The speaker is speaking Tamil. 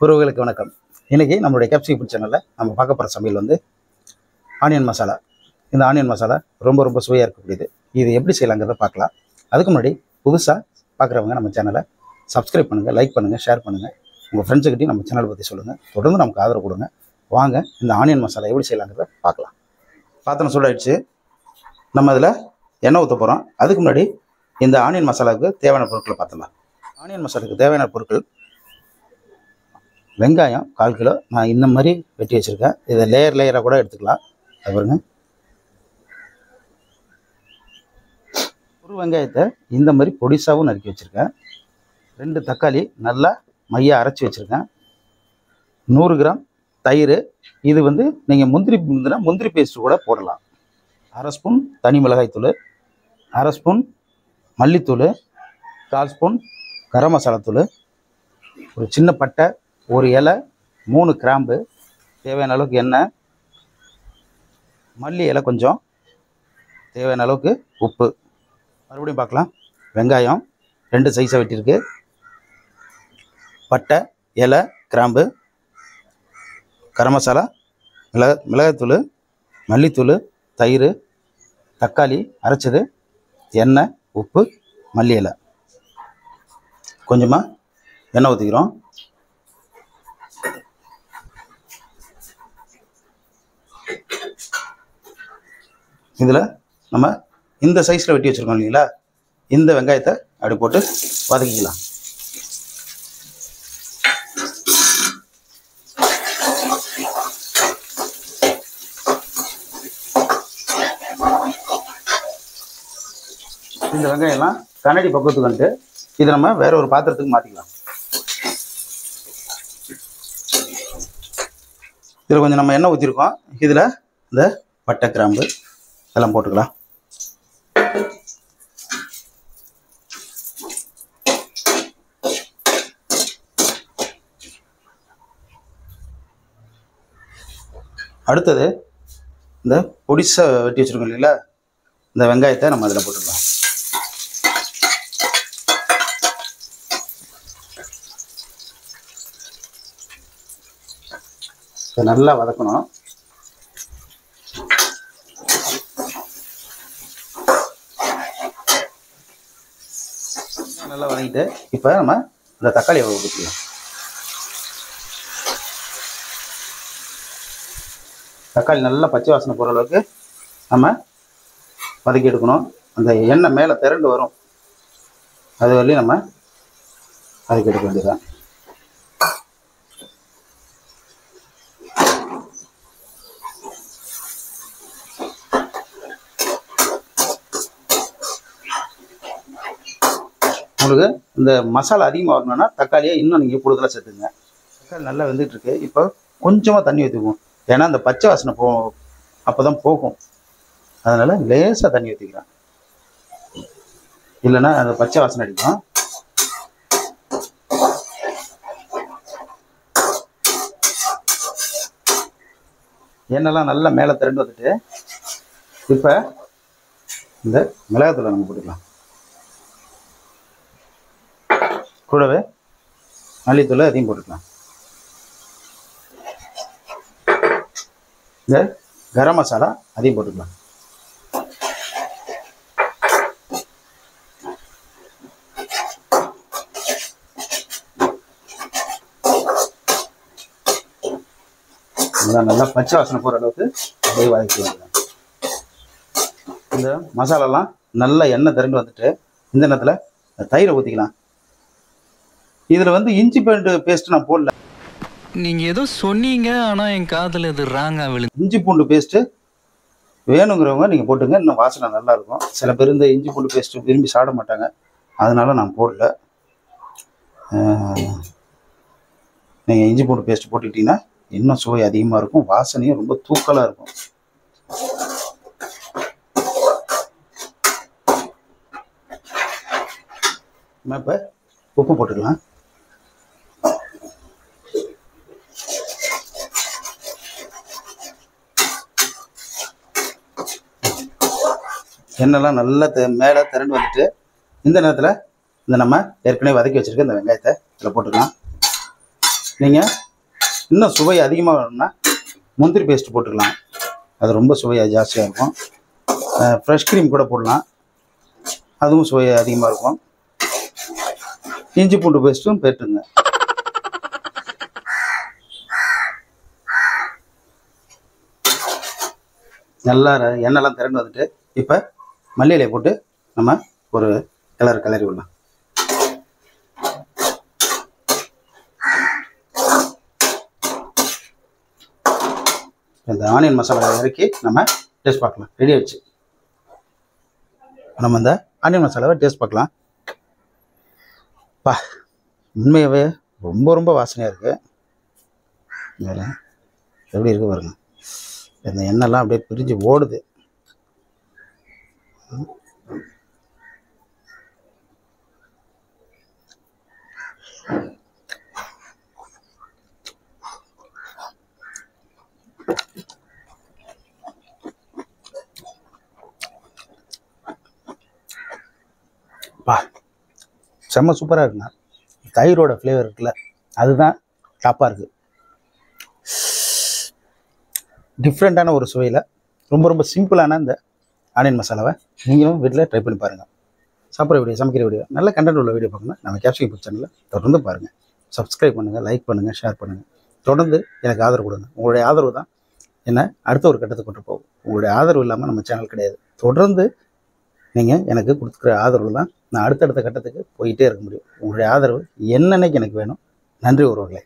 உறவுகளுக்கு வணக்கம். இன்றைக்கி நம்மளுடைய கேப்சி ஃபுட் சேனலில் நம்ம பார்க்க போகிற சமையல் வந்து ஆனியன் மசாலா. இந்த ஆனியன் மசாலா ரொம்ப சுவையாக இருக்கக்கூடியது. இது எப்படி செய்யலாங்கிறத பார்க்கலாம். அதுக்கு முன்னாடி புதுசாக பார்க்குறவங்க நம்ம சேனலை சப்ஸ்கிரைப் பண்ணுங்கள், லைக் பண்ணுங்கள், ஷேர் பண்ணுங்கள். உங்கள் ஃப்ரெண்ட்ஸுக்கிட்டையும் நம்ம சேனலை பற்றி சொல்லுங்கள். தொடர்ந்து நமக்கு ஆதரவு கொடுங்க. வாங்க இந்த ஆனியன் மசாலா எப்படி செய்யலாங்கிறத பார்க்கலாம். பாத்திரம் சூடாயிடுச்சு. நம்ம அதில் எண்ணெய் ஊற்ற போகிறோம். அதுக்கு முன்னாடி இந்த ஆனியன் மசாலாவுக்கு தேவையான பொருட்களை பார்த்துடலாம். ஆனியன் மசாலாவுக்கு தேவையான பொருட்கள்: வெங்காயம் 1/4 கிலோ நான் இந்த மாதிரி வெட்டி வச்சுருக்கேன். இதை லேயராக கூட எடுத்துக்கலாம். அது பாருங்க. ஒரு வெங்காயத்தை இந்த மாதிரி பொடிசாகவும் நறுக்கி வச்சுருக்கேன். 2 தக்காளி நல்லா மையாக அரைச்சி வச்சுருக்கேன். 100 கிராம் தயிர். இது வந்து நீங்கள் முந்திரி பேஸ்ட்டு கூட போடலாம். 1/2 ஸ்பூன் தனி மிளகாய்த்தூள், 1/2 ஸ்பூன் மல்லித்தூள், 1/4 ஸ்பூன் கரம் மசாலா தூள், ஒரு சின்ன பட்டை, ஒரு இலை, 3 கிராம்பு, தேவையான அளவுக்கு எண்ணெய், மல்லி இலை கொஞ்சம், தேவையான அளவுக்கு உப்பு. மறுபடியும் பார்க்கலாம். வெங்காயம் 2 சைஸாக வெட்டியிருக்கு. பட்டை, இலை, கிராம்பு, கரம் மசாலா, மிளகாய்த்தூள், மல்லித்தூள், தயிர், தக்காளி அரைச்சது, எண்ணெய், உப்பு, மல்லி இலை. கொஞ்சமாக எண்ணெய் ஊற்றிக்கிறோம். இதில் நம்ம இந்த சைஸில் வெட்டி வச்சுருக்கோம் இல்லைங்களா, இந்த வெங்காயத்தை அப்படி போட்டு வதக்கிக்கலாம். இந்த வெங்காயம்லாம் கண்ணாடி பக்குவத்துக்கு வந்துட்டு இதை நம்ம வேற ஒரு பாத்திரத்துக்கு மாற்றிக்கலாம். இதில் கொஞ்சம் நம்ம எண்ணெய் ஊற்றிருக்கோம். இதில் இந்த பட்டை, கிராம்பு எல்லாம் போட்டுக்கலாம். அடுத்தது இந்த பொடிசா வெட்டி வச்சுருக்கோம் இல்லைங்களா, இந்த வெங்காயத்தை நம்ம அதில் போட்டுக்கலாம். இதை நல்லா வதக்கணும். நல்லா வதங்கிட்டு இப்போ நம்ம இந்த தக்காளியை ஊற்றிக்கலாம். தக்காளி நல்லா பச்சை வாசனை போகிற அளவுக்கு நம்ம வதக்கி எடுக்கணும். அந்த எண்ணெய் மேலே திரண்டு வரும், அது வரையும் நம்ம வதக்கி எடுக்க வேண்டியதான். உங்களுக்கு இந்த மசாலா அதிகமாக வரணும்னா தக்காளியை இன்னும் நீங்கள் கூடுதலாக சேர்த்துங்க. தக்காளி நல்லா வெந்துட்டுருக்கு. இப்போ கொஞ்சமாக தண்ணி ஊற்றிக்குவோம். ஏன்னா அந்த பச்சை வாசனை அப்போ தான் போகும். அதனால் லேசாக தண்ணி ஊற்றிக்கிறேன், இல்லைன்னா அந்த பச்சை வாசனை அடிக்கும். எண்ணெய்லாம் நல்லா மேலே திரண்டு வந்துட்டு இப்போ இந்த மிளகாத்தூளை நம்ம போட்டுக்கலாம். கூடவே மல்லித்தூளை அதையும் போட்டுக்கலாம். இந்த கரம் மசாலா அதையும் போட்டுக்கலாம். நல்லா பச்சை வாசனை போகிற அளவுக்கு அப்படியே வதக்கிக்கலாம். இந்த மசாலாலாம் நல்லா எண்ணெய் திரண்டு வந்துட்டு இந்த நேரத்தில் தயிரை ஊற்றிக்கலாம். இதில் வந்து இஞ்சி பூண்டு பேஸ்ட்டு நான் போடல. நீங்கள் ஏதோ சொன்னீங்க, ஆனால் என் காதில் இது ராங்காக விழுந்து. இஞ்சி பூண்டு பேஸ்ட்டு வேணுங்கிறவங்க நீங்கள் போட்டுங்க, இன்னும் வாசனை நல்லாயிருக்கும். சில பேர் இந்த இஞ்சி பூண்டு பேஸ்ட்டு விரும்பி சாப்பிட மாட்டாங்க, அதனால நான் போடல. நீங்கள் இஞ்சி பூண்டு பேஸ்ட்டு போட்டுக்கிட்டிங்கன்னா இன்னும் சுவை அதிகமாக இருக்கும், வாசனையும் ரொம்ப தூக்கலாக இருக்கும். நம்ம இப்போ உப்பு போட்டுக்கலாம். எண்ணெய்லாம் நல்லா மேலே திரண்டு வந்துட்டு இந்த நேரத்தில் இந்த நம்ம ஏற்கனவே வதக்கி வச்சுருக்க இந்த வெங்காயத்தை இதில் போட்டுக்கலாம். நீங்கள் இன்னும் சுவை அதிகமாக வேணும்னா முந்திரி பேஸ்ட் போட்டுக்கலாம், அது ரொம்ப சுவையாக ஜாஸ்தியாக இருக்கும். ஃப்ரெஷ் க்ரீம் கூட போடலாம், அதுவும் சுவை அதிகமாக இருக்கும். இஞ்சி பூண்டு பேஸ்ட்டும் போட்டுங்க. நல்லா எண்ணெய்லாம் திரண்டு வந்துட்டு இப்போ மல்லி இலையை போட்டு நம்ம ஒரு கிளறி விடலாம். இந்த ஆனியன் மசாலா இறக்கி நம்ம டேஸ்ட் பார்க்கலாம். ரெடி ஆயிடுச்சு. நம்ம இந்த ஆனியன் மசாலாவை டேஸ்ட் பார்க்கலாம். உண்மையாகவே ரொம்ப ரொம்ப வாசனையாக இருக்குது. வேறு எப்படி இருக்குது பாருங்க, இந்த எண்ணெய்லாம் அப்படியே பிரிஞ்சு ஓடுது. செம்ம சூப்பராக இருக்குண்ணா. தயிரோட ஃப்ளேவர் இருக்குல்ல, அதுதான் டாப்பாக இருக்குது. டிஃப்ரெண்ட்டான ஒரு சுவையில் ரொம்ப ரொம்ப சிம்பிளான இந்த ஆனியன் மசாலாவை நீங்களும் வீட்டில் ட்ரை பண்ணி பாருங்கள். சாப்பிட்ற வீடியோ, சமைக்கிற வீடியோ, நல்ல கண்டென்ட் உள்ள வீடியோ பார்க்கணும் நம்ம கேப்சிகம் ஃபுட் சேனலில் தொடர்ந்து பாருங்கள். சப்ஸ்கிரைப் பண்ணுங்கள், லைக் பண்ணுங்கள், ஷேர் பண்ணுங்கள். தொடர்ந்து எனக்கு ஆதரவு கொடுங்க. உங்களுடைய ஆதரவு தான் என்னை அடுத்த ஒரு கட்டத்துக்கு கொண்டு போகும். உங்களுடைய ஆதரவு இல்லாமல் நம்ம சேனல் கிடையாது. தொடர்ந்து நீங்கள் எனக்கு கொடுத்துக்கிற ஆதரவு தான் நான் அடுத்தடுத்த கட்டத்துக்கு போயிட்டே இருக்க முடியும். உங்களுடைய ஆதரவு என்னன்னைக்கு எனக்கு வேணும். நன்றி உறவுகளே.